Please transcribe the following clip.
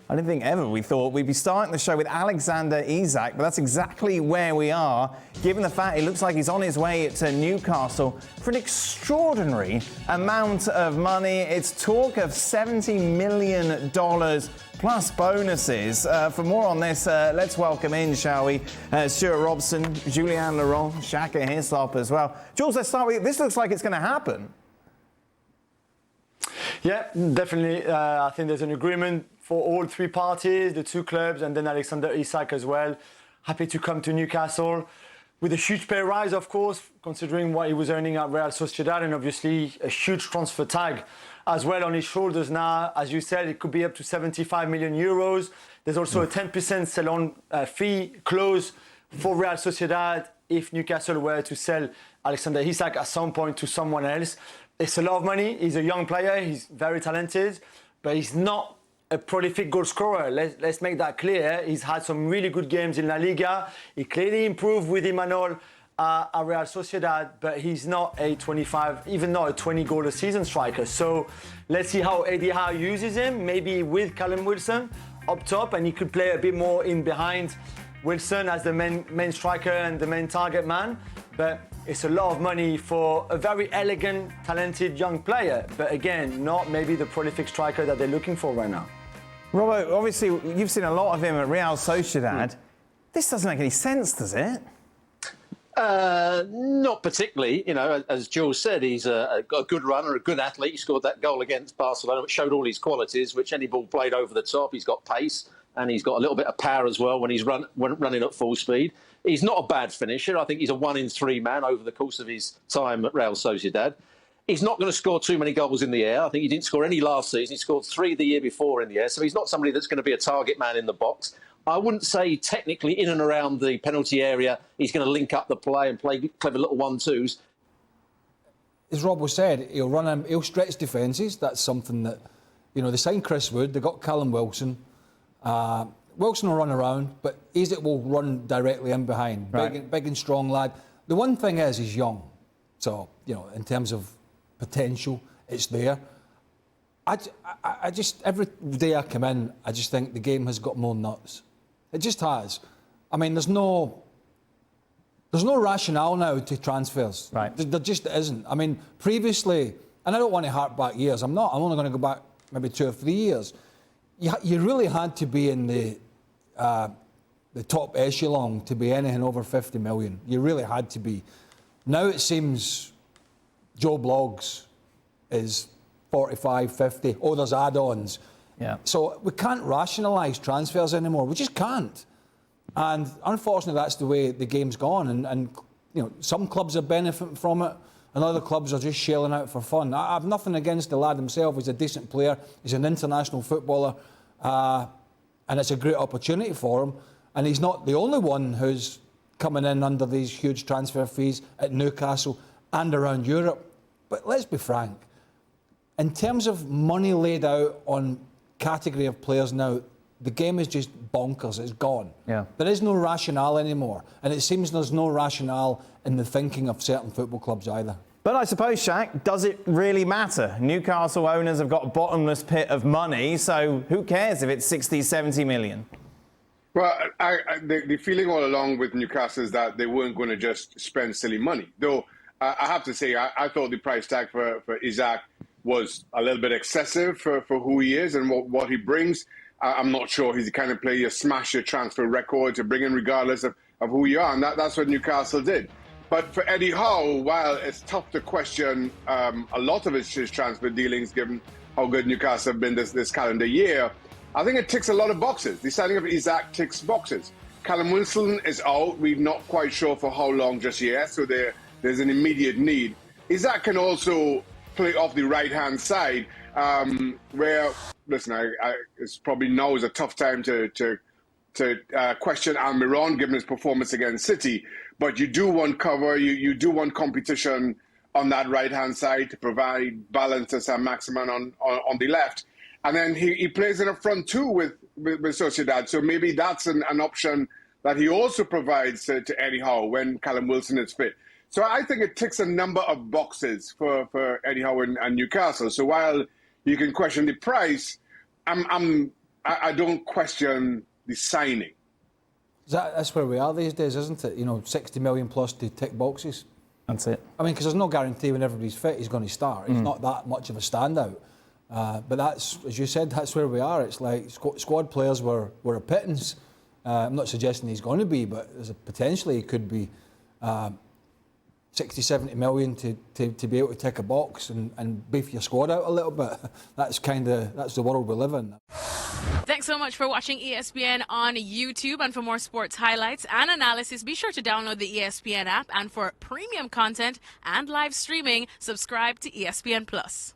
I didn't think ever we thought we'd be starting the show with Alexander Isak, but that's exactly where we are, given the fact it looks like he's on his way to Newcastle for an extraordinary amount of money. It's talk of $70 million plus bonuses. For more on this, let's welcome in, shall we, Stuart Robson, Julien Laurent, Shaka Hislop as well. Jules, let's start with, this looks like it's going to happen. Yeah, definitely. I think there's an agreement for all three parties, the two clubs, and then Alexander Isak as well. Happy to come to Newcastle with a huge pay rise, of course, considering what he was earning at Real Sociedad, and obviously a huge transfer tag as well on his shoulders now. As you said, it could be up to 75 million euros. There's also a 10% sell-on fee clause for Real Sociedad if Newcastle were to sell Alexander Isak at some point to someone else. It's a lot of money. He's a young player. He's very talented, but he's not a prolific goal scorer. Let's make that clear. He's had some really good games in La Liga. He clearly improved with Imanol at Real Sociedad, but he's not a 25, even not a 20 goal a season striker. So let's see how Eddie Howe uses him, maybe with Callum Wilson up top, and he could play a bit more in behind Wilson as the main striker and the main target man. But it's a lot of money for a very elegant, talented young player. But again, not maybe the prolific striker that they're looking for right now. Robert, obviously, you've seen a lot of him at Real Sociedad. This doesn't make any sense, does it? Not particularly. You know, as Jules said, he's a good runner, a good athlete. He scored that goal against Barcelona, which showed all his qualities, which any ball played over the top. He's got pace, and he's got a little bit of power as well when he's running at full speed. He's not a bad finisher. I think he's a 1 in 3 man over the course of his time at Real Sociedad. He's not going to score too many goals in the air. I think he didn't score any last season. He scored 3 the year before in the air. So he's not somebody that's going to be a target man in the box. I wouldn't say technically in and around the penalty area he's going to link up the play and play clever little 1-2s. As Rob was said, he'll stretch defences. That's something that, you know, they signed Chris Wood, they got Callum Wilson. Wilson will run around, but Isak will run directly in behind. Right. Big and strong lad. The one thing is, he's young. So, you know, in terms of potential, it's there. I just, every day I come in, I just think the game has got more nuts. It just has. I mean, there's no rationale now to transfers. Right. There just isn't. I mean, previously, and I don't want to hark back years, I'm only going to go back maybe 2 or 3 years. You really had to be in the top echelon to be anything over 50 million. You really had to be. Now it seems Joe Bloggs is 45, 50. Oh, there's add-ons. Yeah. So we can't rationalise transfers anymore. We just can't. And unfortunately, that's the way the game's gone. And you know, some clubs are benefiting from it, and other clubs are just shelling out for fun. I have nothing against the lad himself. He's a decent player. He's an international footballer. And it's a great opportunity for him. And he's not the only one who's coming in under these huge transfer fees at Newcastle and around Europe. But let's be frank. In terms of money laid out on category of players now, the game is just bonkers. It's gone. Yeah. There is no rationale anymore. And it seems there's no rationale in the thinking of certain football clubs either. But I suppose, Shaq, does it really matter? Newcastle owners have got a bottomless pit of money, so who cares if it's 60, 70 million? Well, the feeling all along with Newcastle is that they weren't going to just spend silly money. Though, I have to say, I thought the price tag for Isak was a little bit excessive for who he is and what he brings. I'm not sure he's the kind of player you smash your transfer record to bring in regardless of who you are, and that's what Newcastle did. But for Eddie Howe, while it's tough to question a lot of his transfer dealings, given how good Newcastle have been this calendar year, I think it ticks a lot of boxes. The signing of Isak ticks boxes. Callum Wilson is out. We're not quite sure for how long just yet, so there's an immediate need. Isak can also play off the right-hand side, where, listen, it's probably now is a tough time to question Almiron, given his performance against City. But you do want cover, you do want competition on that right-hand side to provide balance to Sam Maximan on the left. And then he plays in a front two with Sociedad. So maybe that's an option that he also provides to Eddie Howe when Callum Wilson is fit. So I think it ticks a number of boxes for Eddie Howe and Newcastle. So while you can question the price, I'm I don't question the signing. That's where we are these days, isn't it? 60 million plus to tick boxes. That's it. I mean, because there's no guarantee when everybody's fit he's going to start. He's not that much of a standout. But that's, as you said, that's where we are. It's like squad players were a pittance. I'm not suggesting he's going to be, but there's potentially he could be 60, 70 million to be able to tick a box and beef your squad out a little bit. That's the world we live in. Thanks so much for watching ESPN on YouTube. And for more sports highlights and analysis, be sure to download the ESPN app. And for premium content and live streaming, subscribe to ESPN Plus.